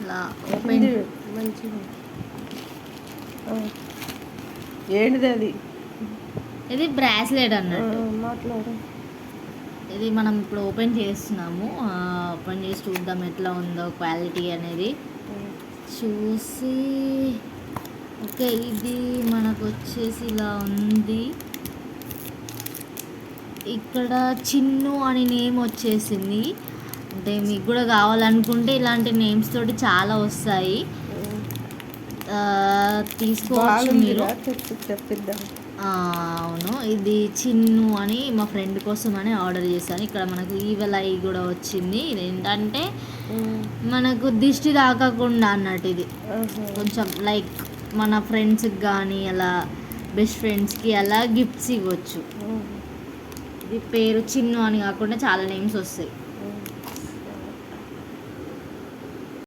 ఇలా ఓపెన్ మంచిగా ఏంటిది అది? ఇది బ్రాస్లెట్ అన్నట్టు. మాట్లాడు. ఇది మనం ఇప్పుడు ఓపెన్ చేస్తున్నాము. ఓపెన్ చేసి చూద్దాం ఎట్లా ఉందో క్వాలిటీ అనేది చూసి. ఓకే, ఇది మనకు వచ్చేసి ఇలా ఉంది. ఇక్కడ చిన్ను అని నేమ్ వచ్చేసింది. అంటే మీకు కూడా కావాలనుకుంటే ఇలాంటి నేమ్స్ తోటి చాలా వస్తాయి, తీసుకోవచ్చు మీరు. చెప్పిద్దాం. అవును, ఇది చిన్ను అని మా ఫ్రెండ్ కోసం అని ఆర్డర్ చేశాను. ఇక్కడ మనకు ఈవెల్ ఐ కూడా వచ్చింది. ఇది ఏంటంటే మనకు దిష్టి తాకకుండా అన్నట్టు. ఇది కొంచెం లైక్ మన ఫ్రెండ్స్కి కానీ అలా బెస్ట్ ఫ్రెండ్స్కి అలా గిఫ్ట్స్ ఇవ్వచ్చు. ఇది పేరు చిన్ను అని కాకుండా చాలా నేమ్స్ వస్తాయి.